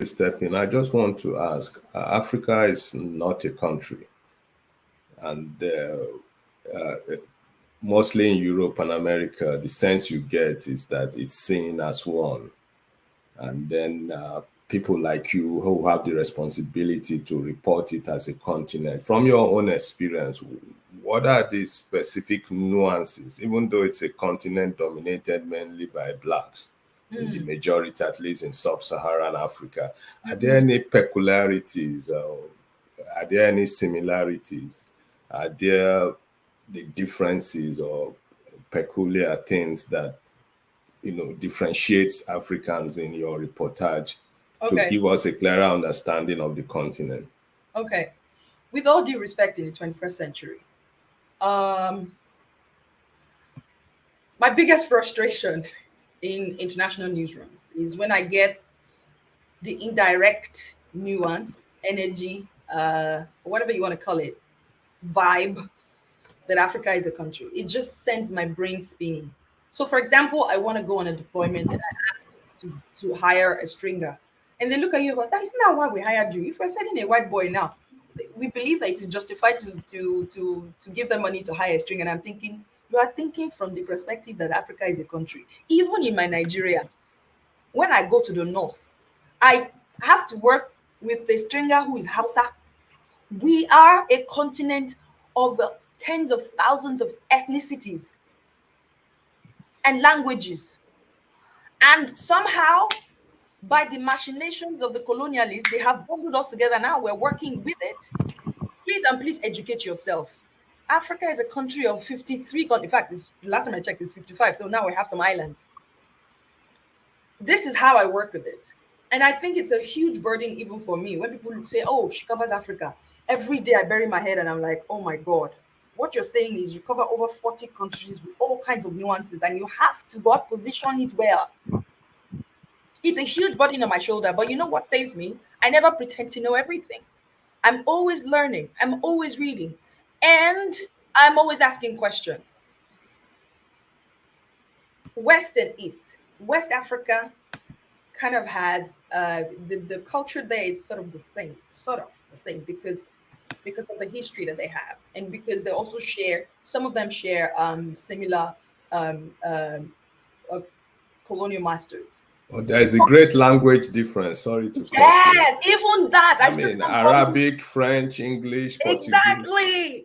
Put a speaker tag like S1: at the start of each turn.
S1: step in, I just want to ask, Africa is not a country, and mostly in Europe and America, the sense you get is that it's seen as one. And then people like you who have the responsibility to report it as a continent. From your own experience, what are the specific nuances, even though it's a continent dominated mainly by blacks, in the majority, at least in sub-Saharan Africa? Are there any peculiarities? Are there any similarities? Are there the differences or peculiar things that differentiates Africans in your reportage to
S2: Okay,
S1: give us a clearer understanding of the continent?
S2: okay. With all due respect, in the 21st century, um, my biggest frustration in international newsrooms is when I get the indirect nuance, energy, whatever you want to call it, vibe that Africa is a country. It just sends my brain spinning. So, for example, I want to go on a deployment and I ask to hire a stringer. And they look at you and go, that isn't that why we hired you? If we're sending a white boy now, we believe that it is justified to give them money to hire a stringer. And I'm thinking, you are thinking from the perspective that Africa is a country. Even in my Nigeria, when I go to the north, I have to work with a stringer who is Hausa. We are a continent of tens of thousands of ethnicities and languages. And somehow, by the machinations of the colonialists, they have bundled us together. Now we're working with it. Please and please educate yourself. Africa is a country of 53. In fact, last time I checked, it's 55. So now we have some islands. This is how I work with it. And I think it's a huge burden even for me. When people say, oh, she covers Africa, every day I bury my head and I'm like, oh my God, what you're saying is you cover over 40 countries with all kinds of nuances and you have to God position it well. It's a huge burden on my shoulder, but you know what saves me? I never pretend to know everything. I'm always learning, I'm always reading, and I'm always asking questions. West and East. West Africa kind of has the culture there is sort of the same because of the history that they have, and because they also share. Some of them share similar um, um, uh, colonial masters.
S1: Oh, there is a great language difference. Sorry to cut you.
S2: Yes, even that
S1: I
S2: I still
S1: mean,
S2: can't bother.
S1: Arabic, French, English, Portuguese.
S2: Exactly.